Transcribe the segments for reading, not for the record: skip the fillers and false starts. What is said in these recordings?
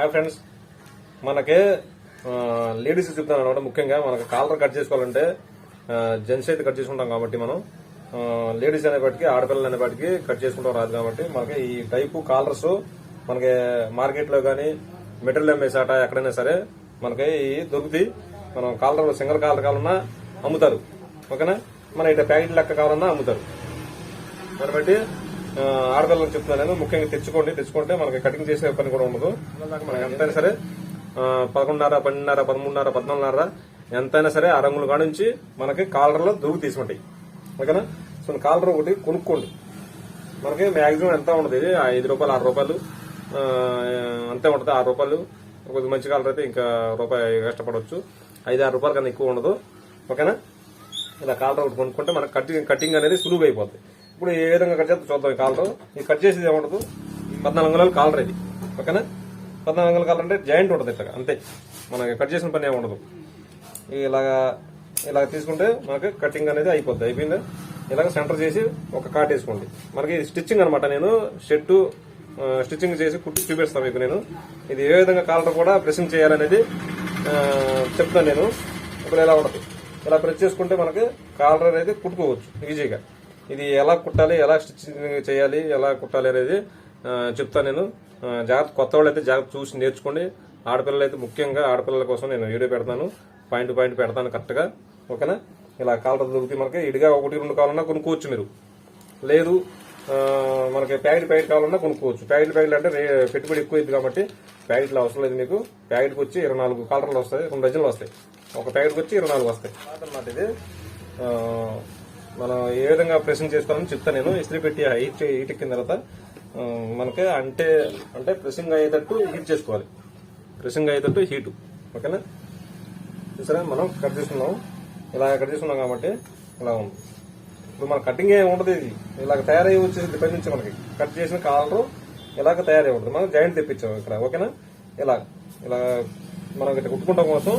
Hi friends, మనకి ladies చెప్తాను అనమాట. ముఖ్యంగా మనకి కాలర్ కట్ చేసుకోవాలంటే జెంట్స్ అయితే కట్ చేసుకుంటాం కాబట్టి మనం లేడీస్ అనేపాటికి ఆడపిల్లలు అనేపాటికి కట్ చేసుకుంటాం రాదు కాబట్టి మనకి ఈ టైపు కాలర్స్ మనకి మార్కెట్ లో కానీ మెటీరియల్ అమ్మేసాట ఎక్కడైనా సరే మనకి దొరుకుతాయి. మనం కాలర్ సింగల్ కాలర్ కావాలన్నా అమ్ముతారు, ఓకేనా. మన ఇట్లా ప్యాకెట్ లెక్క కావాలన్నా అమ్ముతారు. దాన్ని బట్టి ఆడపిల్లలకు చెప్తున్నాను నేను, ముఖ్యంగా తెచ్చుకుంటే మనకి కటింగ్ చేసే పని కూడా ఉండదు. మనకి ఎంతైనా సరే 11:30, 12:30, 13:30, 14:30 ఎంతైనా సరే ఆ రంగుల కాడ నుంచి మనకి కాలర్లో దొరుకు తీసుకుంటాయి, ఓకేనా. సో కాలర్ ఒకటి కొనుక్కోండి. మనకి మాక్సిమం ఎంత ఉండదు, ఇది 5 రూపాయలు 6 రూపాయలు అంతే ఉంటుంది. 6 రూపాయలు కొద్దిగా మంచి కాలర్ అయితే ఇంకా రూపాయి కష్టపడవచ్చు. 5-6 రూపాయల కన్నా ఎక్కువ ఉండదు, ఓకేనా. ఇలా కాలర్ ఒకటి కొనుక్కుంటే మనకి కటింగ్ అనేది సులువు అయిపోద్ది. ఇప్పుడు ఏ విధంగా కట్ చేస్తే చూద్దాం. ఈ కాలర్ ఈ కట్ చేసేది ఏముండదు, 14 అంగుళాల కాలర్ ఇది, ఓకేనా. 14 అంగుళాల కాలర్ అంటే జాయింట్ ఉంటుంది ఇట్లా, అంతే. మనకి కట్ చేసిన పని ఏమి ఉండదు. ఇలాగ తీసుకుంటే మనకి కటింగ్ అనేది అయిపోద్ది. అయిపోయిందా? ఇలాగ సెంటర్ చేసి ఒక కాట్ వేసుకోండి. మనకి స్టిచ్చింగ్ అనమాట. నేను షర్టు స్టిచ్చింగ్ చేసి కుట్టి చూపిస్తాను మీకు. నేను ఇది ఏ విధంగా కాలర్ కూడా ప్రెసింగ్ చేయాలనేది చెప్తాను నేను. ఇప్పుడు ఎలా ఉంటుంది, ఇలా ప్రెస్ చేసుకుంటే మనకి కాలర్ అనేది కుట్టుకోవచ్చు ఈజీగా. ఇది ఎలా కుట్టాలి, ఎలా స్టిచ్చింగ్ చేయాలి, ఎలా కుట్టాలి అనేది చెప్తాను నేను. జాగ్రత్త, కొత్త వాళ్ళు అయితే జాగ్రత్త చూసి నేర్చుకోండి. ఆడపిల్లలు అయితే ముఖ్యంగా ఆడపిల్లల కోసం నేను వీడియో పెడతాను, పాయింట్ పెడతాను కరెక్ట్గా, ఓకేనా. ఇలా కాలర్ దొరుకుతాయి మనకి. ఇడిగా 1-2 కావాలన్నా కొనుక్కోవచ్చు మీరు. లేదు మనకి ప్యాకెట్ కావాలన్నా కొనుక్కోవచ్చు. ప్యాకెట్లు అంటే పెట్టుబడి ఎక్కువ అయింది కాబట్టి ప్యాకెట్లు అవసరం లేదు మీకు. ప్యాకెట్కి వచ్చి 24 కాలర్లు వస్తాయి, 2 డజన్లు వస్తాయి. ఒక ప్యాకెట్కి వచ్చి 24 వస్తాయి అన్నమాట. ఇది మనం ఏ విధంగా ప్రెసింగ్ చేసుకోవాలని చెప్తాను నేను. ఇస్త్రీ పెట్టి హీట్ ఎక్కిన తర్వాత మనకి అంటే ప్రెసింగ్ అయ్యేటట్టు హీట్ చేసుకోవాలి. ప్రెసింగ్ అయ్యేటట్టు హీట్, ఓకేనా. చూసారా, మనం కట్ చేసుకున్నాం. ఇలా కట్ చేసుకున్నాం కాబట్టి ఇలా ఉంది. ఇప్పుడు మన కటింగ్ ఏమి ఉండదు, ఇది ఇలాగ తయారై వచ్చేసి పై నుంచి మనకి కట్ చేసిన కాలర్ ఇలాగ తయారై ఉంటుంది. మనం జాయింట్ తెప్పించాం ఇక్కడ, ఓకేనా. ఇలా మనం ఇట్లా కుట్టుకుంటాం కోసం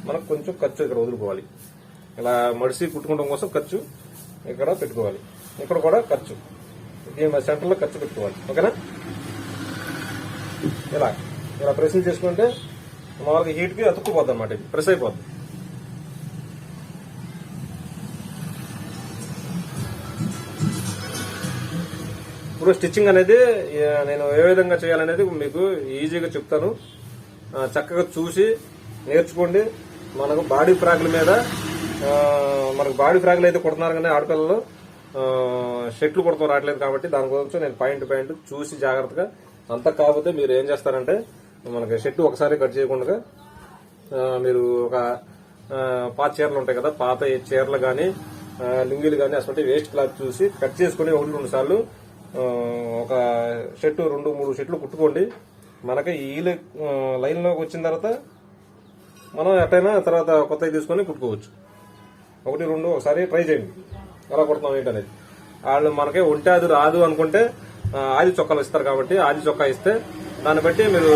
మనకు కొంచెం ఖర్చు ఇక్కడ వదులుకోవాలి. ఇలా మడిసి కుట్టుకోవడం కోసం ఖర్చు ఇక్కడ పెట్టుకోవాలి. ఇక్కడ కూడా ఖర్చు, దీని సెంటర్లో ఖర్చు పెట్టుకోవాలి, ఓకేనా. ఇలా ప్రెసింగ్ చేసుకుంటే మామూలుగా హీట్ కి అతుక్కుపోద్ది అనమాట. ఇది ప్రెస్ అయిపోద్ది. ఇప్పుడు స్టిచ్చింగ్ అనేది నేను ఏ విధంగా చేయాలనేది మీకు ఈజీగా చెప్తాను. చక్కగా చూసి నేర్చుకోండి. మనకు బాడీ ఫ్రాక్ల మీద మనకు బాడీ ఫ్రాక్లు అయితే కుడుతున్నారు కానీ ఆడపిల్లలు షర్ట్లు కుడతాం రావట్లేదు కాబట్టి దాని గురించి నేను పాయింట్ చూసి జాగ్రత్తగా. అంతా కాకపోతే మీరు ఏం చేస్తారంటే మనకి షర్ట్ ఒకసారి కట్ చేయకుండా మీరు ఒక పాత చీరలు ఉంటాయి కదా, పాత చీరలు కానీ లుంగీలు కానీ అసలు వేస్ట్ క్లాత్ చూసి కట్ చేసుకుని 1-2 సార్లు ఒక షర్టు 2-3 షర్ట్లు కుట్టుకోండి. మనకి ఈ లైన్ లోకి వచ్చిన తర్వాత మనం ఎట్టయినా తర్వాత కొత్తవి తీసుకొని కుట్టుకోవచ్చు. 1-2 ఒకసారి ట్రై చేయండి ఎలా కుడుతున్నాం ఏంటనేది. వాళ్ళు మనకి ఒంటే అది రాదు అనుకుంటే ఆది చొక్కాలు ఇస్తారు కాబట్టి ఆది చొక్కా ఇస్తే దాన్ని బట్టి మీరు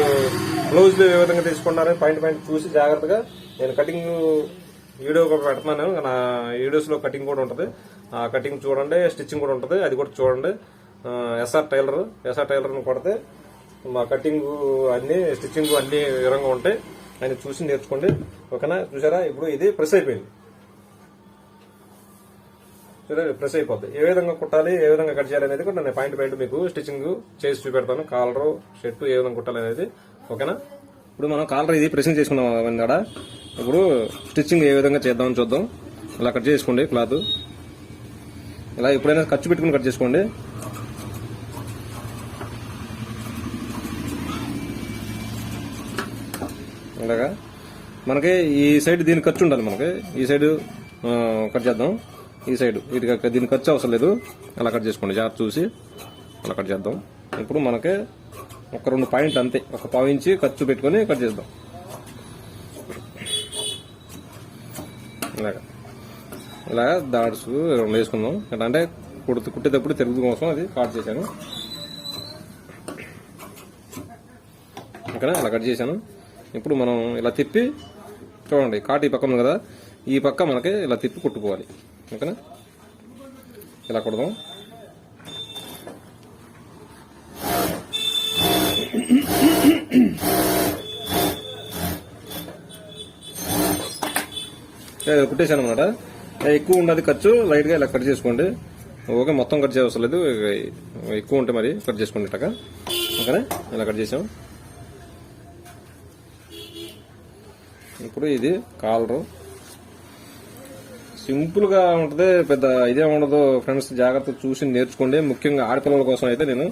బ్లౌజ్లు ఏ విధంగా తీసుకుంటారని పాయింట్ చూసి జాగ్రత్తగా. నేను కటింగ్ వీడియో పెడుతున్నాను, నా వీడియోస్ లో కటింగ్ కూడా ఉంటుంది. ఆ కటింగ్ చూడండి, స్టిచ్చింగ్ కూడా ఉంటుంది, అది కూడా చూడండి. ఎస్ఆర్ టైలర్ని కొడితే మా కటింగ్ అన్ని స్టిచ్చింగ్ అన్ని విధంగా ఉంటాయి. ఆయన చూసి నేర్చుకోండి, ఓకేనా. చూసారా, ఇప్పుడు ఇది ప్రెస్ అయిపోయింది. ప్రెస్ అయిపోద్ది. ఏ విధంగా కుట్టాలి, ఏ విధంగా కట్ చేయాలి అనేది కూడా నేను పాయింట్ మీకు స్టిచ్చింగ్ చేసి చూపెడతాను. కాలర్ షర్ట్ ఏ విధంగా కుట్టాలి అనేది, ఓకేనా. ఇప్పుడు మనం కాలర్ ఇది ప్రెసింగ్ చేసుకున్నాం కదా, ఇప్పుడు స్టిచ్చింగ్ ఏ విధంగా చేద్దామని చూద్దాం. ఇలా కట్ చేసుకోండి క్లాత్. ఇలా ఎప్పుడైనా ఖర్చు పెట్టుకుని కట్ చేసుకోండి. ఇలాగా మనకి ఈ సైడ్ దీని ఖర్చు ఉండాలి. మనకి ఈ సైడ్ కట్ చేద్దాం. ఈ సైడ్ దీని ఖర్చు అవసరం లేదు. అలా కట్ చేసుకోండి, జాగ్రత్త చూసి అలా కట్ చేద్దాం. ఇప్పుడు మనకి ఒక 2 పాయింట్లు అంతే, ఒక 1/4 ఇంచి ఖర్చు పెట్టుకుని కట్ చేద్దాం. ఇలాగా దాడ్స్ 2 వేసుకుందాం. అంటే కుట్టేటప్పుడు తిరుగుతు కోసం అది కట్ చేశాను, ఓకేనా. అలా కట్ చేశాను. ఇప్పుడు మనం ఇలా తిప్పి చూడండి, కాటు ఈ పక్క ఉంది కదా, ఈ పక్క మనకి ఇలా తిప్పి కుట్టుకోవాలి, ఓకేనా. ఇలా కుడదాం. కుట్టేశాను అనమాట. ఎక్కువ ఉండదు ఖర్చు, లైట్ గా ఇలా కట్ చేసుకోండి. ఓకే, మొత్తం కట్ చేయవసరం లేదు, ఎక్కువ ఉంటే మరి కట్ చేసుకోండి ఇట్టగా. ఓకేనా, ఇలా కట్ చేసాం. ఇప్పుడు ఇది కాలరు సింపుల్ గా ఉంటది, పెద్ద ఇదే ఉండదు ఫ్రెండ్స్. జాగ్రత్తగా చూసి నేర్చుకోండి. ముఖ్యంగా ఆడపిల్లల కోసం అయితే నేను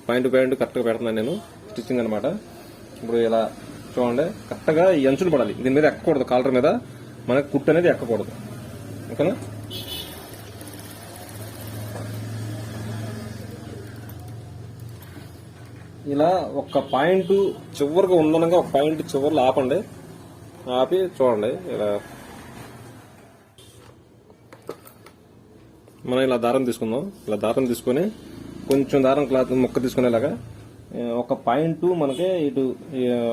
పాయింట్ కరెక్ట్ గా పెడుతున్నాను నేను స్టిచ్చింగ్ అనమాట. ఇప్పుడు ఇలా చూడండి, కరెక్ట్ గా ఈ అంచులు పడాలి, దీని మీద ఎక్కకూడదు, కాలర్ మీద మనకి కుట్టు అనేది ఎక్కకూడదు. ఓకేనా, ఇలా ఒక పాయింట్ చివరిగా ఉండగా ఒక పాయింట్ చివరిలో ఆపండి. ఆపి చూడండి, ఇలా మనం ఇలా దారం తీసుకుందాం. ఇలా దారం తీసుకొని కొంచెం దారం క్లాత్ ముక్క తీసుకునేలాగా ఒక పాయింట్ మనకి ఇటు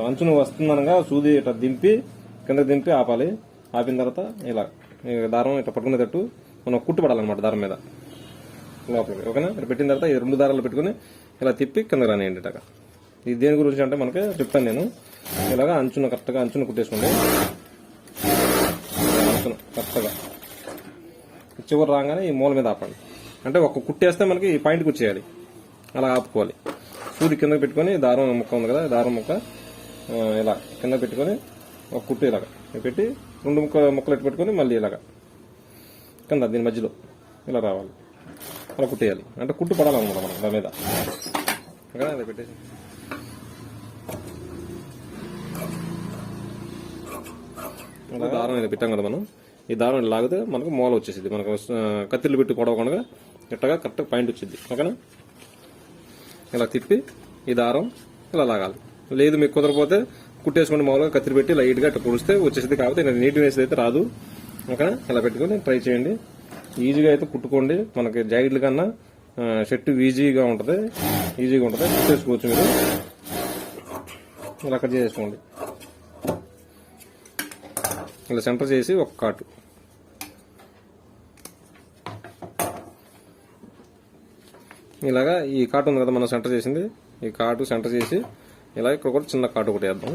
అంచును వస్తుందనగా సూది ఇట్లా దింపి కింద దింపి ఆపాలి. ఆపిన తర్వాత ఇలా దారం ఇట్లా పట్టుకునేటట్టు మనం కుట్టు పడాలన్నమాట దారం మీద లోపలికి. ఓకేనా, ఇలా పెట్టిన తర్వాత ఈ 2 దారాలు పెట్టుకుని ఇలా తిప్పి కింద రానియండి. ఇలాగా ఇది దేని గురించి అంటే మనకి చెప్తాను నేను. ఇలాగా అంచును కరెక్ట్గా అంచును కుట్టేసుకోండి. అంచును కరెక్ట్గా చివరి రాగానే ఈ మూల మీద ఆపండి. అంటే ఒక కుట్టేస్తే మనకి ఈ పాయింట్కి వచ్చేయాలి, అలా ఆపుకోవాలి. సూది కింద పెట్టుకొని దారం ముక్క ఉంది కదా, దారం ముక్క ఇలా కింద పెట్టుకొని ఒక కుట్టు ఇలాగా పెట్టి 2 ముక్కలు ఎట్టు పెట్టుకొని మళ్ళీ ఇలాగా కింద దీని మధ్యలో ఇలా రావాలి, అలా కుట్టేయాలి. అంటే కుట్టు పడాలన్నమాట మనం దాని మీద. అలా పెట్టేసి దారం ఇలా పెట్టాం కదా మనం. ఈ దారం లాగితే మనకు మూల వచ్చేసింది, మనకు కత్తిలు పెట్టి పొడవకుండా ఇట్టగా కరెక్ట్ పాయింట్ వచ్చింది. ఓకేనా, ఇలా తిప్పి ఈ దారం ఇలా లాగాలి. లేదు మీకు కుదరపోతే కుట్టేసుకుంటే మామూలుగా కత్తిరి పెట్టి లైట్ గా ఇట్లా పొడిస్తే వచ్చేసింది. కాబట్టి నీట్నెస్ అయితే రాదు. ఓకేనా, ఇలా పెట్టుకుని ట్రై చేయండి. ఈజీగా అయితే కుట్టుకోండి. మనకి జాకెట్ల కన్నా షర్ట్ ఈజీగా ఉంటుంది, కుట్టేసుకోవచ్చు మీరు. ఇలా కట్ చేసుకోండి. ఇలా సెంటర్ చేసి ఒక కాటు ఇలాగా ఈ కాటు ఉంది కదా మనం సెంటర్ చేసింది, ఈ కాటు సెంటర్ చేసి ఇలా ఇక్కడ కూడా చిన్న కాటు ఒకటి వేద్దాం.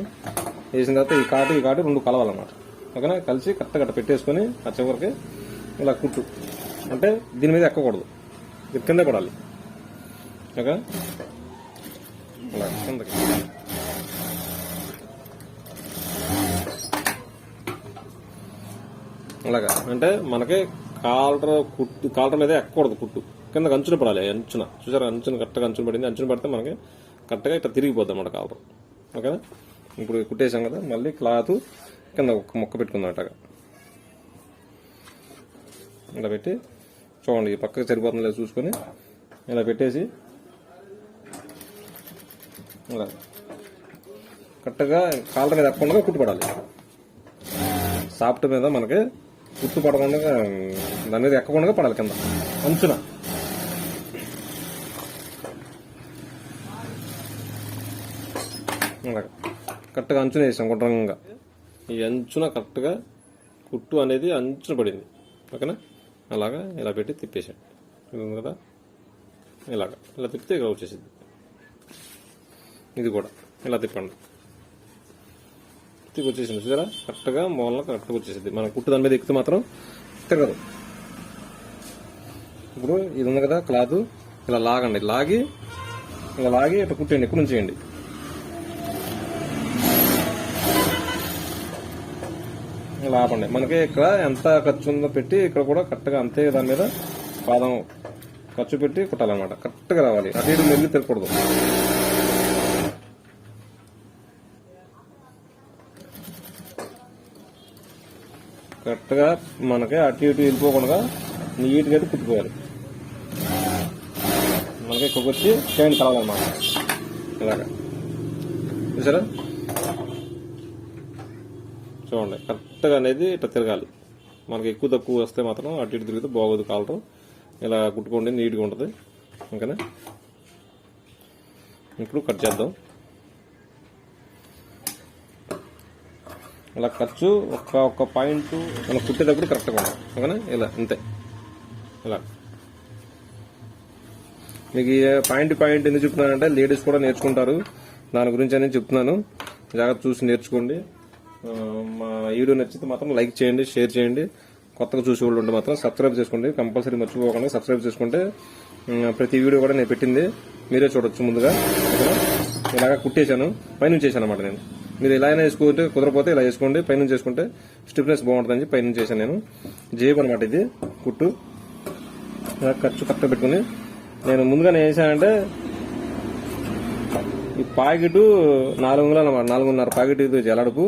వేసిన తర్వాత ఈ కాటు 2 కలవాలన్నమాట. ఓకేనా, కలిసి కరెక్ట్గా పెట్టేసుకొని ఆ చివరికి ఇలా కుట్టు. అంటే దీని మీద ఎక్కకూడదు, ఇది కింద పడాలి. ఓకే, ఇలా కిందకి అలాగా. అంటే మనకి కాలర్ మీద ఎక్కకూడదు, కుట్టు కింద అంచున పడాలి. అంచున చూసారా, అంచున కరెక్ట్గా అంచున పడింది. అంచున పడితే మనకి కరెక్ట్గా ఇట్లా తిరిగిపోద్ది అన్నమాట కాలర్. ఓకేనా, ఇప్పుడు కుట్టేసాం కదా, మళ్ళీ క్లాత్ కింద ఒక ముక్క పెట్టుకుందాం. అట్టగా ఇలా పెట్టి చూడండి, ఈ పక్కకి సరిపోతుంది లేదు చూసుకొని ఇలా పెట్టేసి ఇలా కరెక్ట్గా కాలర్ మీద ఎక్కకుండా కుట్టు పడాలి. సాఫ్ట్ మీద మనకి కుట్టు పడకుండా దాని మీద ఎక్కకుండా పడాలి కింద అంచున. కరెక్ట్గా అంచున వేసాం గుండ్రంగా. ఈ అంచున కరెక్ట్గా కుట్టు అనేది అంచున పడింది. ఓకేనా, అలాగా ఇలా పెట్టి తిప్పేసాం. ఇది ఉంది కదా, ఇలా తిప్పితే ఇక్కడ వచ్చేసింది. ఇది కూడా ఇలా తిప్పండి, వచ్చేసింది. చూసారా, కరెక్ట్గా మూలన కరెక్ట్గా వచ్చేసింది. మనం కుట్టు దాని మీద ఎక్కితే మాత్రం తిరగదు. ఇప్పుడు ఇది ఉంది కదా క్లాత్, ఇలా లాగండి. ఇలా లాగి ఇట్లా కుట్టండి, ఎక్కువ నుంచి చేయండి. ఇలా ఆపండి. మనకి ఇక్కడ ఎంత ఖర్చు ఉందో పెట్టి ఇక్కడ కూడా కరెక్ట్గా అంతే దాని మీద పాదం ఖర్చు పెట్టి కుట్టాలన్నమాట. కరెక్ట్గా రావాలి, అటు ఇటు మెల్లి తిరగకూడదు. కరెక్ట్గా మనకి అటు ఇటు వెళ్ళిపోకుండా నీట్గా అయితే కుట్టుకోవాలి. మనకి ఇక్కడికి వచ్చి చైన్ కలవాలన్నమాట. ఇలాగా చూసారా, చూడండి కరెక్ట్గా అనేది ఇట్లా తిరగాలి. మనకి ఎక్కువ తక్కువ వస్తే మాత్రం అటు ఇటు తిరిగితే బాగోదు కాలరు. ఇలా కుట్టుకోండి, నీట్గా ఉంటుంది. ఓకేనా, ఇప్పుడు కట్ చేద్దాం. ఇలా ఖర్చు ఒక్క పాయింట్ మనం కుట్టేటప్పుడు కరెక్ట్గా ఉంటుంది. ఓకేనా, ఇలా అంతే. ఇలా మీకు పాయింట్ ఎందుకు చెప్తున్నానంటే లేడీస్ కూడా నేర్చుకుంటారు, దాని గురించి అనేది చెప్తున్నాను. జాగ్రత్త చూసి నేర్చుకోండి. మా వీడియో నచ్చితే మాత్రం లైక్ చేయండి, షేర్ చేయండి. కొత్తగా చూసే వాళ్ళు ఉంటే మాత్రం సబ్స్క్రైబ్ చేసుకోండి. కంపల్సరీ మర్చిపోకుండా సబ్స్క్రైబ్ చేసుకుంటే ప్రతి వీడియో కూడా నేను పెట్టింది మీరే చూడొచ్చు ముందుగా. ఇలాగా కుట్టేశాను, పైనుంచి చేశాను అనమాట నేను. మీరు ఇలా అయినా వేసుకుంటే కుదరపోతే ఇలా వేసుకోండి, పైనుంచి చేసుకుంటే స్టిఫ్నెస్ బాగుంటుందని చెప్పి పైనుంచి చేశాను నేను. జేబు అనమాట ఇది కుట్టు. ఖర్చు కరెక్ట్గా పెట్టుకుని నేను ముందుగానే వేసానంటే ఈ పాకెట్ 4.5 పాకెట్ ఇది జలాడుపు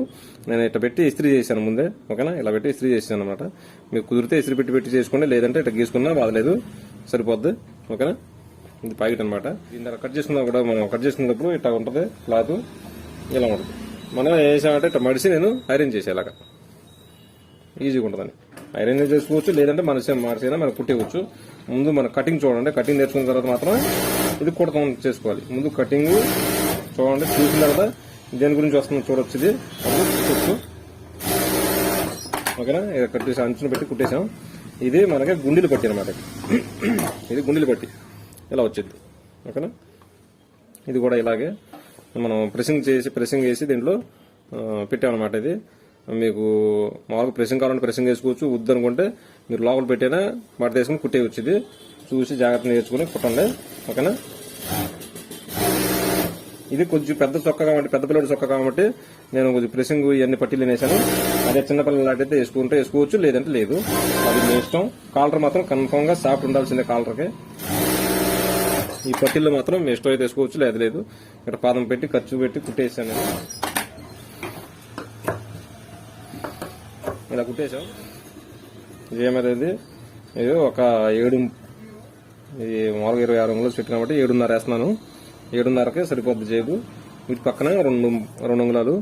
నేను ఇట్లా పెట్టి ఇస్త్రీ చేశాను ముందే. ఓకేనా, ఇలా పెట్టి ఇస్త్రీ చేశాను అనమాట. మీకు కుదిరితే ఇస్త్రీ పెట్టి చేసుకోండి, లేదంటే ఇట్లా గీసుకున్నా బాధలేదు, సరిపోద్ది. ఓకేనా, ఇది ప్యాకెట్ అనమాట. దీని కట్ చేసుకున్నా కూడా మనం కట్ చేసుకున్నప్పుడు ఇట్లా ఉంటుంది క్లాత్, ఇలా ఉంటుంది. మనం వేసామంటే ఇట్లా మడిసి నేను ఐరన్ చేసేలాగా ఈజీగా ఉంటుందని ఐరన్ చేసుకోవచ్చు, లేదంటే మడిసైనా మనం కుట్టేయచ్చు. ముందు మన కటింగ్ చూడండి, కటింగ్ నేర్చుకున్న తర్వాత మాత్రం ఇది కుడతాం చేసుకోవాలి. ముందు కటింగ్ చూడండి, చూసిన తర్వాత దేని గురించి వస్తుందో చూడొచ్చు, ఇది అప్పుడు కుట్టచ్చు. ఓకేనా, కట్టేసి అంచును పెట్టి కుట్టేసాం. ఇది మనకి గుండీలు పట్టి అనమాట. ఇది గుండీలు పట్టి ఇలా వచ్చింది. ఓకేనా, ఇది కూడా ఇలాగే మనం ప్రెసింగ్ చేసి దీంట్లో పెట్టామన్నమాట. ఇది మీకు మామూలుగా ప్రెసింగ్ కావాలంటే ప్రెసింగ్ వేసుకోవచ్చు, వద్దు అనుకుంటే మీరు లోపల పెట్టైనా మడత వేసుకుని కుట్టేయచ్చు. ఇది చూసి జాగ్రత్త నేర్చుకుని కుట్టండి. ఓకేనా, ఇది కొంచెం పెద్ద చొక్క కాబట్టి, పెద్ద పిల్లడి చొక్క కాబట్టి నేను కొంచెం ప్రెసింగ్ ఇవన్నీ పట్టీలు వేసాను. అదే చిన్నపిల్లలు లాంటితే వేసుకోవచ్చు, లేదంటే లేదు, అది మీ ఇష్టం. కాలర్ మాత్రం కన్ఫర్మ్ గా సాఫ్ట్ ఉండాల్సిందే కాలర్కి. ఈ పట్టీల్లో మాత్రం మీ ఇష్టం అయితే వేసుకోవచ్చు, లేదు. ఇక్కడ పాదం పెట్టి ఖర్చు పెట్టి కుట్టేసాను నేను. ఇలా కుట్టేసాం. ఇదేమది ఇది ఒక 7, ఇది మామూలుగా 26 అంగుళాలు సెట్ కాబట్టి 7.5 వేస్తున్నాను. 7.5కే సరిపోద్ది జేబు. వీటి పక్కన 2 అంగుళాలు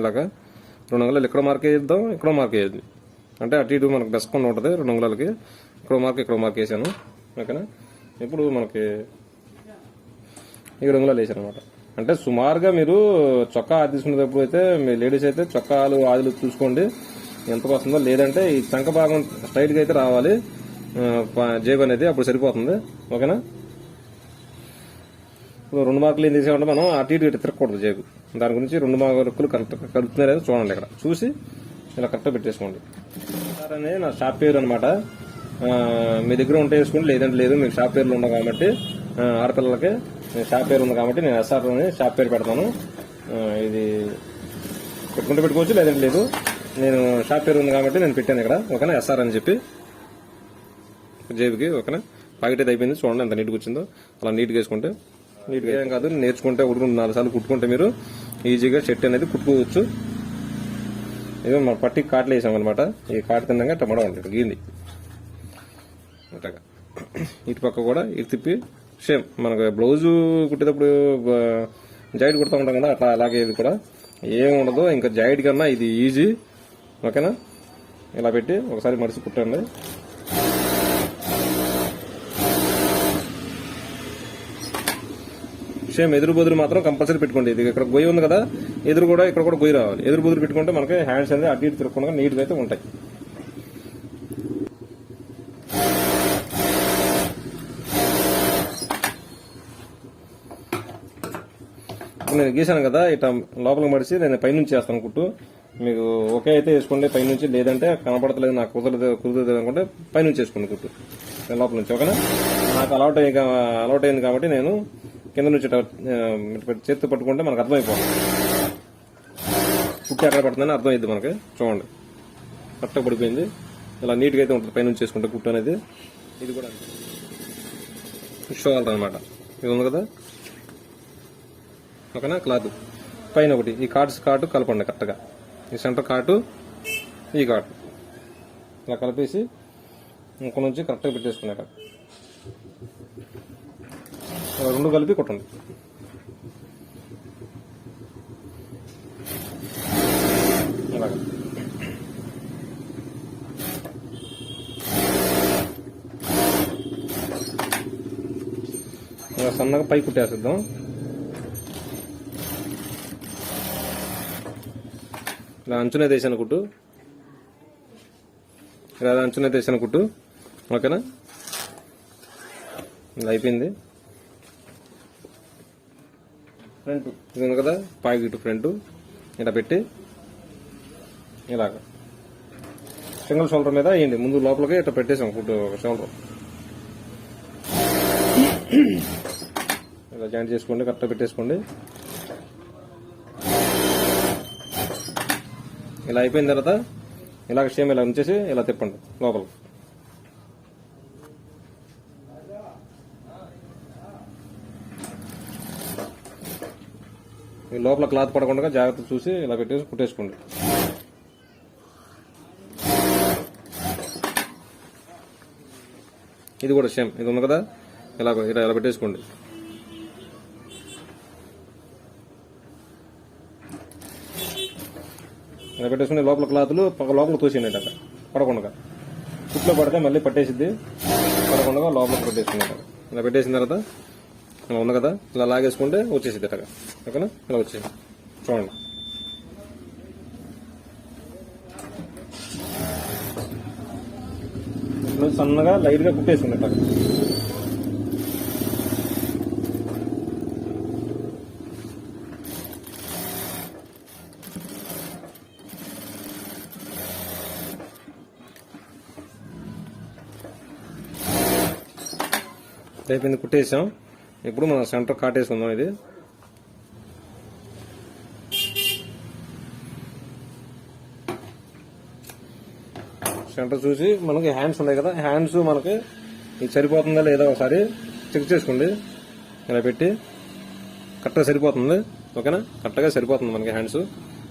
ఇలాగా 2 అంగుళాలు ఇక్కడ మార్క్ వేద్దాం, ఇక్కడ మార్క్ వేయద్దు. అంటే అటు ఇటు మనకు బెస్కొని ఉంటుంది. 2 అంగుళాలకి ఇక్కడ మార్క్ వేసాను. ఓకేనా, ఇప్పుడు మనకి 7 అంగుళాలు వేసాను అనమాట. అంటే సుమారుగా మీరు చొక్కా ఆది తీసుకునేటప్పుడు అయితే మీ లేడీస్ అయితే చొక్కాలు ఆదులు చూసుకోండి ఎంతకు వస్తుందో, లేదంటే ఈ చంక భాగం స్ట్రైట్ గా అయితే రావాలి జేబు అనేది, అప్పుడు సరిపోతుంది. ఓకేనా, ఇప్పుడు 2 మార్కులు ఏం చేసామంటే మనం అటు ఇటు తిరగకూడదు జేబు. దాని గురించి 2 మార్కులు కలుపుతున్నారో చూడండి, ఇక్కడ చూసి ఇలా కరెక్ట్గా పెట్టేసుకోండి. అనే నా షాప్ పేరు అనమాట. మీ దగ్గర ఉంటే వేసుకోండి, లేదంటే లేదు. మీకు షాప్ పేర్లు ఉండవు కాబట్టి ఆడపిల్లలకి షాప్ పేరు ఉంది కాబట్టి నేను ఎస్ఆర్ అని షాప్ పేరు పెడతాను. ఇది పెట్టుకుంటే పెట్టుకోవచ్చు, లేదంటే లేదు. నేను షాప్ పేరు ఉంది కాబట్టి నేను పెట్టాను ఇక్కడ. ఓకేనా, ఎస్ఆర్ అని చెప్పి జేబుకి. ఓకేనా, ప్యాకెట్ అయితే అయిపోయింది. చూడండి ఎంత నీట్గా వచ్చిందో. అలా నీట్గా వేసుకుంటే నీట్గా ఏం కాదు, నేర్చుకుంటే 4 సార్లు కుట్టుకుంటే మీరు ఈజీగా షర్ట్ అనేది కుట్టుకోవచ్చు. ఇదో మన పట్టి కాట్లు వేసాం అనమాట. ఈ కాటు తిన్నాక టమాటా ఉంటుంది గీంది అట్లాగా. ఇటు పక్క కూడా ఇటు తిప్పి సేమ్ మనకు బ్లౌజు కుట్టేటప్పుడు జాయిట్ కుడతా ఉంటాం కదా, అట్లా అలాగే ఇది కూడా ఏముండదు. ఇంకా జాయిట్ కన్నా ఇది ఈజీ. ఓకేనా, ఇలా పెట్టి ఒకసారి మడిసి కుట్టండి. సేమ్ ఎదురు బొదురు మాత్రం కంపల్సరీ పెట్టుకోండి. ఇది ఇక్కడ గొయ్యి ఉంది కదా, ఎదురు కూడా ఇక్కడ కూడా గొయ్యి రావాలి. ఎదురు బొదురు పెట్టుకుంటే మనకి హ్యాండ్స్ అనేది అటు ఇటు తిరగకుండా నీట్గా అయితే ఉంటాయి. నేను గీసాను కదా, ఇట్లా లోపలికి మడిచి నేను పైనుంచి చేస్తాను కుట్టు. మీకు ఒకే అయితే వేసుకోండి పైనుంచి, లేదంటే కనపడతలేదు నాకు కుదరదు అనుకుంటే పైనుంచి వేసుకోండి కుట్టు లోపల నుంచి. ఓకేనా, నాకు అలవాటు అయింది కాబట్టి నేను కింద నుంచి చేతితో పట్టుకుంటే మనకు అర్థమైపోతుంది కుట్టి ఎక్కడ పడుతుందని అర్థమైంది మనకి. చూడండి కరెక్ట్గా పడిపోయింది. ఇలా నీట్గా అయితే ఉంటుంది పైనుంచి చేసుకుంటే కుట్టు అనేది. ఇది కూడా షోల్డర్ అనమాట. ఇది ఉంది కదా, ఓకేనా. క్లాత్ పైన ఒకటి ఈ కాటు కలపండి కరెక్ట్గా. ఈ సెంటర్ కాటు, ఈ కాటు ఇలా కలిపేసి ఇంకొక నుంచి కరెక్ట్గా పెట్టేసుకున్నాక 2 కలిపి కొట్టండి. అలాగా ఇలా సన్నగా పై కుట్టేసేద్దాం. ఇలా అంచునే తీసాను కుట్టు, ఇలా అంచునే తీసాను కుట్టు. ఓకేనా, ఇలా అయిపోయింది. ఫ్రంట్ ఇది ఉంది కదా, పాకెట్ ఫ్రంట్ ఇలా పెట్టి ఇలాగ సింగిల్ షోల్డర్ మీద వేయండి. ముందు లోపలికి ఇట్లా పెట్టేసాం ఒక షోల్డర్ ఇలా జాయింట్ చేసుకోండి, కరెక్ట్గా పెట్టేసుకోండి. ఇలా అయిపోయిన తర్వాత ఇలాగ సేమ్ ఇలా ఉంచేసి ఇలా తిప్పండి లోపల. ఈ లోపల క్లాత్ పడకుండా జాగ్రత్త చూసి ఇలా పెట్టేసి కుట్టేసుకోండి. ఇది కూడా సేమ్ ఇది ఉంది కదా, ఇలా ఇలా పెట్టేసుకోండి. ఇలా పెట్టేసుకుని లోపల క్లాతులు లోపల తోసేయండి అట్లా పడకుండా. కుట్లో పడితే మళ్ళీ పట్టేసిద్ది, పడకుండా లోపల పెట్టేసుకున్నాక ఇలా పెట్టేసిన తర్వాత ఇలా ఉంది కదా, ఇలా లాగేసుకుంటే వచ్చేసిద్ది అట్టగా. ఓకేనా, ఇలా వచ్చేసి చూడండి. సన్నగా లైట్ గా కుట్టేసుకుని అట్టగా. అయిపోయింది, కుట్టేసాం. ఇప్పుడు మనం సెంటర్ కాటేసుకుందాం. ఇది సెంటర్ చూసి మనకి హ్యాండ్స్ ఉన్నాయి కదా, హ్యాండ్స్ మనకి ఇది సరిపోతుందా లేదా ఒకసారి చెక్ చేసుకోండి. ఇలా పెట్టి కరెక్ట్గా సరిపోతుంది. ఓకేనా, కరెక్ట్గా సరిపోతుంది మనకి హ్యాండ్స్.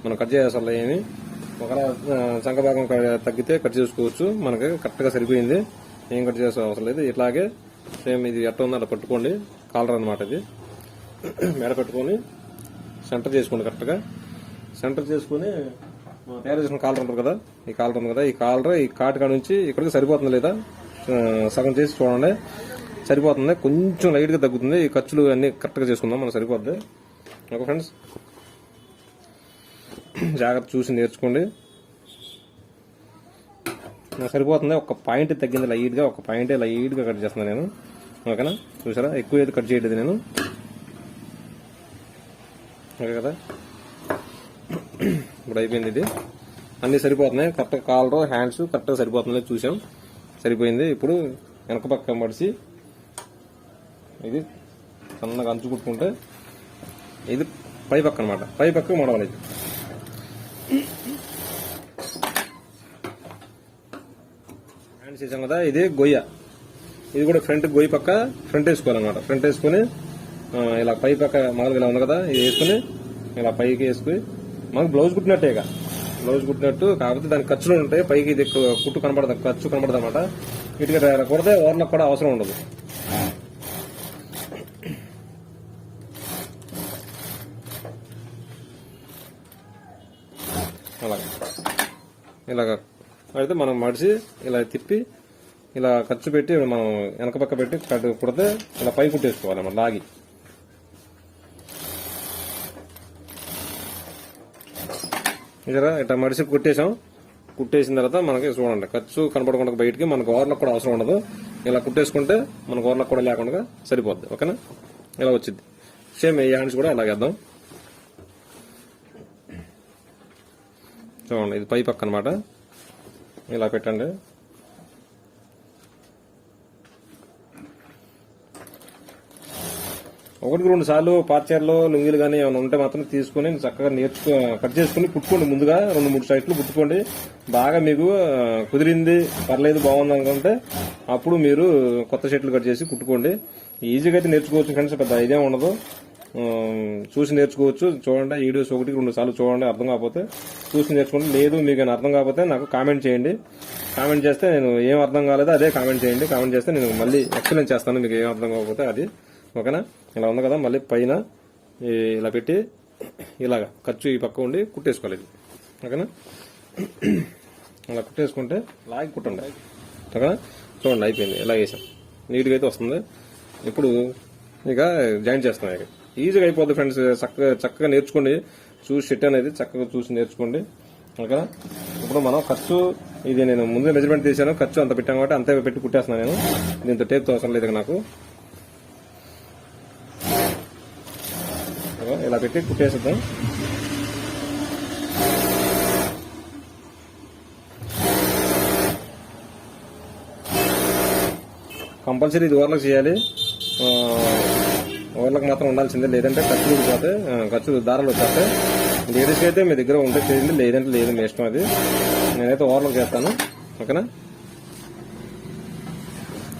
మనం కట్ చేయాల్సిన ఏమి ఒకవేళ చంక భాగం తగ్గితే కట్ చేసుకోవచ్చు. మనకి కరెక్ట్గా సరిపోయింది, ఏం కట్ చేసే అవసరం లేదు. ఇట్లాగే సేమ్ ఇది ఎట్ట ఉందో అలా పట్టుకోండి. కాలర్ అనమాట ఇది. మెడ పెట్టుకొని సెంటర్ చేసుకోండి కరెక్ట్గా. సెంటర్ చేసుకుని తయారు చేసిన కాలర్ ఉంటుంది కదా, ఈ కాలర్ ఉంది కదా, ఈ కాలర్ ఈ కాటు కాడ నుంచి ఇక్కడికి సరిపోతుంది లేదా సగం చేసి చూడండి. సరిపోతుంది, కొంచెం లైట్ గా తగ్గుతుంది. ఈ ఖర్చులు అన్ని కరెక్ట్గా చేసుకుందాం, మనకు సరిపోద్ది. ఓకే ఫ్రెండ్స్, జాగ్రత్త చూసి నేర్చుకోండి. నాకు సరిపోతుంది. ఒక పాయింట్ తగ్గింది లైట్ గా, ఒక పాయింట్ లైట్ గా కట్ చేస్తున్నాను నేను. ఓకేనా, చూసారా, ఎక్కువ అయితే కట్ చేయలేదు నేను. ఓకే కదా, ఇప్పుడు అయిపోయింది. ఇది అన్ని సరిపోతున్నాయి కరెక్ట్గా. కాలర్ హ్యాండ్స్ కరెక్ట్గా సరిపోతున్నాయి చూసాం, సరిపోయింది. ఇప్పుడు వెనక పక్క మడిచి ఇది సన్నగా అంచు కుట్టుకుంటే ఇది పై పక్క అనమాట, పై పక్క మడవాలి. హ్యాండ్స్ వేసాం కదా, ఇది గొయ్య. ఇది కూడా ఫ్రంట్ గొయ్యి పక్క ఫ్రంట్ వేసుకోవాలన్నమాట. ఫ్రంట్ వేసుకుని ఇలా పై పక్క మామూలుగా ఇలా ఉంది కదా, ఇది వేసుకుని ఇలా పైకి వేసుకుని మనకు బ్లౌజ్ కుట్టినట్టే. బ్లౌజ్ కుట్టినట్టు, కాకపోతే దానికి ఖర్చులు ఉంటాయి. పైకి ఇది కుట్టు కనబడదు, ఖర్చు కనబడదు అనమాట. ఇటుక కుడితే ఓవర్లకు కూడా అవసరం ఉండదు. ఇలాగా అయితే మనం మడిచి ఇలా తిప్పి ఇలా ఖర్చు పెట్టి మనం వెనక పక్క పెట్టి కుడితే ఇలా పై కుట్టేసుకోవాలి మనం లాగి. ఇదరా ఇట్లా మడిసి కుట్టేసాం. కుట్టేసిన తర్వాత మనకి చూడండి ఖర్చు కనపడకుండా బయటికి మనకు ఓవర్లకు కూడా అవసరం ఉండదు. ఇలా కుట్టేసుకుంటే మనకు ఓవర్లకు కూడా లేకుండా సరిపోద్ది. ఓకేనా, ఇలా వచ్చింది. సేమ్ ఈ హ్యాండ్స్ కూడా అలాగేద్దాం. చూడండి, ఇది పై పక్క అనమాట. ఇలా పెట్టండి. ఒకటికి 2 సార్లు పార్చర్లు లుంగీలు కానీ ఏమైనా ఉంటే మాత్రం తీసుకుని చక్కగా కట్ చేసుకుని కుట్టుకోండి. ముందుగా 2-3 సైట్లు కుట్టుకోండి. బాగా మీకు కుదిరింది, పర్లేదు, బాగుంది అనుకుంటే అప్పుడు మీరు కొత్త షర్ట్లు కట్ చేసి కుట్టుకోండి. ఈజీగా అయితే నేర్చుకోవచ్చు ఫ్రెండ్స్, పెద్ద ఇదేం ఉండదు. చూసి నేర్చుకోవచ్చు. చూడండి, వీడియోస్ 1-2 సార్లు చూడండి. అర్థం కాకపోతే చూసి నేర్చుకోండి. లేదు మీకు అర్థం కాకపోతే నాకు కామెంట్ చేయండి. కామెంట్ చేస్తే నేను ఏం అర్థం కాలేదో అదే కామెంట్ చేయండి. కామెంట్ చేస్తే నేను మళ్ళీ ఎక్స్ప్లెయిన్ చేస్తాను మీకు ఏం అర్థం కాకపోతే అది. ఓకేనా, ఇలా ఉంది కదా, మళ్ళీ పైన ఇలా పెట్టి ఇలాగా ఖర్చు ఈ పక్క ఉండి కుట్టేసుకోవాలి. ఇది ఓకేనా, అలా కుట్టేసుకుంటే లాగి కుట్టండి. ఓకేనా, చూడండి అయిపోయింది. ఇలా వేసాం, నీట్గా అయితే వస్తుంది. ఇప్పుడు ఇక జాయిన్ చేస్తాం. ఇక ఈజీగా అయిపోద్ది ఫ్రెండ్స్. చక్కగా నేర్చుకోండి. చూసి సెట్ అనేది చక్కగా చూసి నేర్చుకోండి. ఓకేనా, ఇప్పుడు మనం ఖర్చు ఇది నేను ముందే మెజర్మెంట్ తీసాను. ఖర్చు అంత పెట్టాను కాబట్టి అంతే పెట్టి కుట్టేస్తున్నాను నేను. దీంతో టేప్తో అవసరం లేదు నాకు. ఇలా పెట్టి కుట్టేసేద్దాం. కంపల్సరీ ఇది ఓవర్లకు చేయాలి, ఓవర్లకు మాత్రం ఉండాల్సిందే, లేదంటే ఖర్చు ఊడిపోతే ఖర్చు దారాలు వచ్చేస్తే. లేడీస్కి అయితే మీ దగ్గర ఉంటే చేయండి, లేదంటే లేదు, మీ ఇష్టం అది. నేనైతే ఓవర్లకు చేస్తాను. ఓకేనా.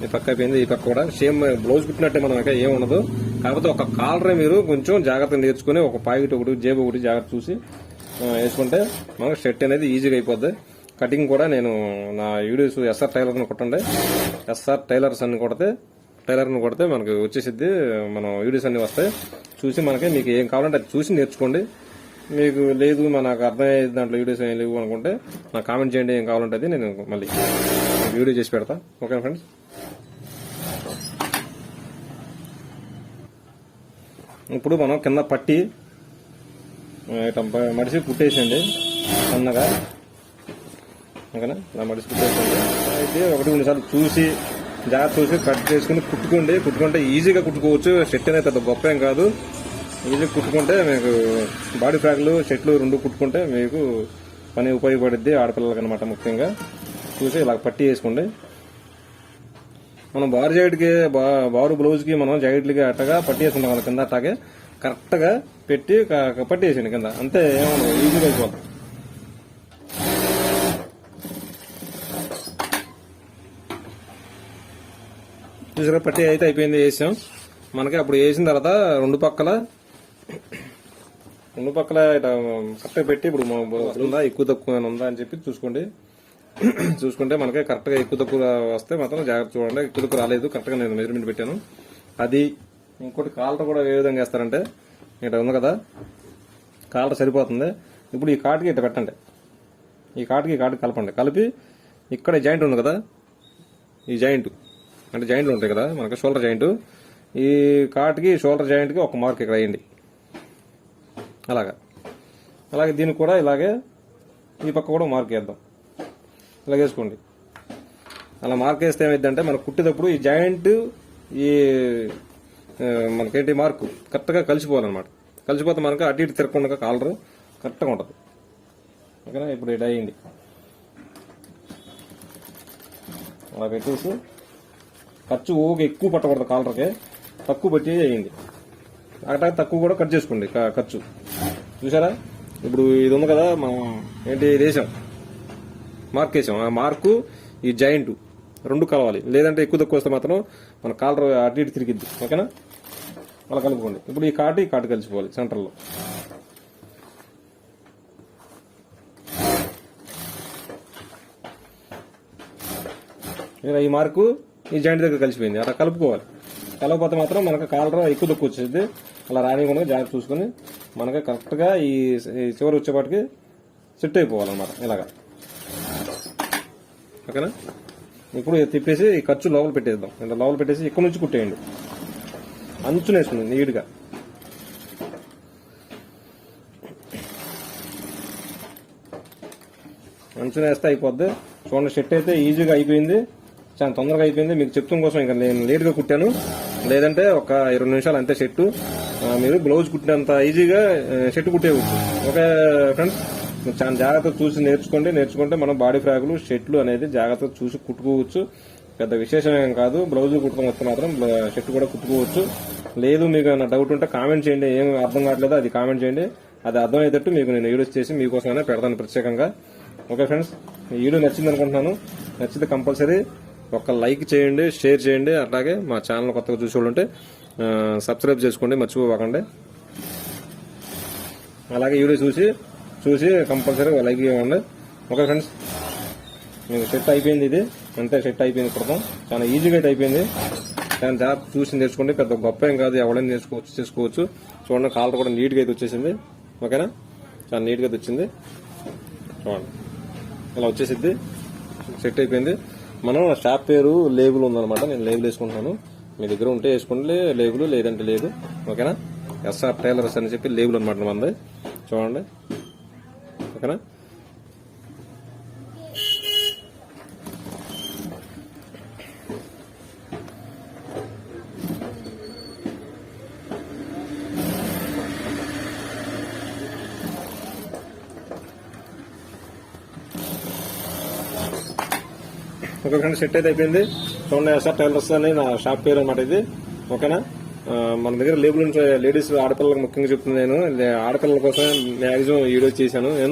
ఈ పక్క అయిపోయింది, ఈ పక్క కూడా సేమ్ బ్లౌజ్ కుట్టినట్టే మనం ఇంకా ఏం ఉండదు. కాకపోతే ఒక కాలరే మీరు కొంచెం జాగ్రత్తగా నేర్చుకుని ఒక పాకెట్ ఒకటి జేబు ఒకటి జాగ్రత్త చూసి వేసుకుంటే మనకు షర్ట్ అనేది ఈజీగా అయిపోద్ది. కటింగ్ కూడా నేను నా వీడియోస్ ఎస్ఆర్ టైలర్ని కొట్టండి, ఎస్ఆర్ టైలర్స్ అని టైలర్ని కొడితే మనకి వచ్చేసిద్ది, మనం వీడియోస్ అన్ని వస్తాయి. చూసి మనకి మీకు ఏం కావాలంటే అది చూసి నేర్చుకోండి. మీకు లేదు నాకు అర్థమయ్యేది దాంట్లో వీడియోస్ ఏం లేవు అనుకుంటే నాకు కామెంట్ చేయండి, ఏం కావాలంటే అది నేను మళ్ళీ వీడియో చేసి పెడతా. Okay friends. ఇప్పుడు మనం కింద పట్టి మడిసి కుట్టేసండి సన్నగా. ఓకేనా. ఇలా మడిసి కుట్టేసండి. అయితే 1-2 సార్లు చూసి జాగ్రత్త చూసి కట్ చేసుకుని కుట్టుకుంటే ఈజీగా కుట్టుకోవచ్చు. షర్ట్ అనేది పెద్ద గొప్ప ఏం కాదు, ఈజీగా కుట్టుకుంటే మీకు బాడీ ఫ్రాక్లు షర్ట్లు 2 కుట్టుకుంటే మీకు పని ఉపయోగపడుద్ది ఆడపిల్లలకి అనమాట. ముఖ్యంగా చూసి ఇలా పట్టి వేసుకోండి. మనం బారు జాకెట్కి బారు బ్లౌజ్కి మనం జాకెట్లకి అట్టగా పట్టి వేసుకుంటాం కదా, కింద అట్టాగే కరెక్ట్గా పెట్టి పట్టి వేసేయండి కింద, అంతే. ఏమన్నా ఈజీగా అయిపోతుంది. చూసారా, పట్టి అయితే అయిపోయింది, వేసాం. మనకి అప్పుడు వేసిన తర్వాత రెండు పక్కల ఇట్లా కరెక్ట్గా పెట్టి ఇప్పుడు ఉందా ఎక్కువ తక్కువ ఉందా అని చెప్పి చూసుకుంటే మనకి కరెక్ట్గా ఎక్కువ తక్కువ వస్తే మాత్రం జాగ్రత్త చూడండి. ఎక్కువ తక్కువ రాలేదు, కరెక్ట్గా నేను మెజర్మెంట్ పెట్టాను. అది ఇంకోటి కాలర్ కూడా ఏ విధంగా వేస్తారంటే ఇట్లా ఉంది కదా, కాలర్ సరిపోతుంది. ఇప్పుడు ఈ కాటుకి ఇట్లా పెట్టండి, ఈ కాటుకి కలపండి. కలిపి ఇక్కడ జాయింట్ ఉంది కదా, ఈ జాయింట్ అంటే జాయింట్లు ఉంటాయి కదా మనకి, షోల్డర్ జాయింట్, ఈ కాటుకి షోల్డర్ జాయింట్కి ఒక మార్క్ ఇక్కడ వేయండి. అలాగే దీనికి కూడా ఇలాగే ఈ పక్క కూడా మార్క్ వేద్దాం. ఇలా వేసుకోండి. అలా మార్క్ వేస్తే ఏమైందంటే మనకు కుట్టేటప్పుడు ఈ జాయింట్ ఈ మనకేంటి మార్కు కరెక్ట్గా కలిసిపోవాలన్నమాట. కలిసిపోతే మనకు అటు ఇటు తిరగకుండా కాలర్ కరెక్ట్గా ఉంటుంది. ఓకేనా. ఇప్పుడు ఇది అయ్యింది. అలా పెట్టేసి ఖర్చు ఎక్కువ పట్టకూడదు, కాలర్కి తక్కువ పెట్టి అయ్యింది. అక్కడ తక్కువ కూడా కట్ చేసుకోండి ఖర్చు. చూసారా, ఇప్పుడు ఇది ఉంది కదా, మనం ఏంటి వేసాం, మార్క్ వేసాం. ఆ మార్కు ఈ జాయింట్ 2 కలవాలి, లేదంటే ఎక్కువ తక్కువ వస్తే మాత్రం మన కాలర్ అటు ఇటు తిరిగిద్ది. ఓకేనా. అలా కలుపుకోండి. ఇప్పుడు ఈ కాటు కలిసిపోవాలి సెంటర్లో. ఈ మార్కు ఈ జాయింట్ దగ్గర కలిసిపోయింది, అలా కలుపుకోవాలి. కలపకపోతే మాత్రం మనకు కాలర్ ఎక్కువ తక్కువ వచ్చేది. అలా రానివ్వకుండా జాగ్రత్త చూసుకుని మనకి కరెక్ట్గా ఈ చివరి వచ్చేపాటికి సెట్ అయిపోవాలన్నమాట ఇలాగా. ఓకేనా. ఇప్పుడు తిప్పేసి ఈ ఖర్చు లోపల పెట్టేద్దాం. ఇలా లోపల పెట్టేసి ఇక్కడ నుంచి కుట్టేయండి, అంచున వేసుకుంది నీట్గా. అంచున వేస్తే అయిపోద్ది. చూడండి, షర్ట్ అయితే ఈజీగా అయిపోయింది, చాలా తొందరగా అయిపోయింది. మీకు చెప్తాం కోసం ఇంకా నేను లేట్గా కుట్టాను, లేదంటే ఒక 20 నిమిషాలు అంతే షర్టు. మీరు బ్లౌజ్ కుట్టినంత ఈజీగా షర్ట్ కుట్టేవచ్చు. ఓకే ఫ్రెండ్స్, చాలా జాగ్రత్తగా చూసి నేర్చుకుంటే మనం బాడీ ఫ్రాకులు షర్ట్లు అనేది జాగ్రత్తగా చూసి కుట్టుకోవచ్చు. పెద్ద విశేషం ఏం కాదు. బ్లౌజ్ కుట్టుకొని వస్తే మాత్రం షర్ట్ కూడా కుట్టుకోవచ్చు. లేదు మీకు ఏమైనా డౌట్ ఉంటే కామెంట్ చేయండి, ఏం అర్థం కావట్లేదో అది కామెంట్ చేయండి. అది అర్థమయ్యేటట్టు మీకు నేను వీడియోస్ చేసి మీకోసమైనా పెడతాను ప్రత్యేకంగా. ఓకే ఫ్రెండ్స్, ఈ వీడియో నచ్చింది అనుకుంటున్నాను. నచ్చితే కంపల్సరీ ఒక లైక్ చేయండి, షేర్ చేయండి. అట్లాగే మా ఛానల్ కొత్తగా చూసి ఉంటే సబ్స్క్రైబ్ చేసుకోండి, మర్చిపోకండి. అలాగే వీడియో చూసి కంపల్సరీ లైక్ ఇవ్వండి. ఓకే ఫ్రెండ్స్, మీకు సెట్ అయిపోయింది. ఇది అంతే, సెట్ అయిపోయింది. కుడతాం చాలా ఈజీగా అయిపోయింది. చాలా జాబ్ చూసి నేర్చుకోండి, పెద్ద గొప్ప ఏం కాదు, ఎవరైనా చేసుకోవచ్చు. చూడండి, కాలర్ కూడా నీట్గా అయితే వచ్చేసింది. ఓకేనా, చాలా నీట్గా అయితే వచ్చింది. చూడండి, ఇలా వచ్చేసిద్ది, సెట్ అయిపోయింది. మనం షాప్ పేరు లేబుల్ ఉందన్నమాట, నేను లేబుల్ వేసుకుంటున్నాను. మీ దగ్గర ఉంటే వేసుకోండి లేబుల్, లేదంటే లేదు. ఓకేనా, ఎస్ఆర్ టైలర్స్ అని చెప్పి లేబుల్ అనమాట మనది. చూడండి, ఓకేనా. ఓకే ఫ్రెండ్స్, సెట్ అయితే అయిపోయింది. చూడండి ఎస్ఆర్ టైలర్స్ అని నా షాప్ పేరు అనమాట ఇది. ఓకేనా, మన దగ్గర లేబుల్ లేడీస్ ఆడపిల్లలకు ముఖ్యంగా చెప్తుంది. నేను ఆడపిల్లల కోసం మ్యాక్సిమం వీడియో చేశాను నేను.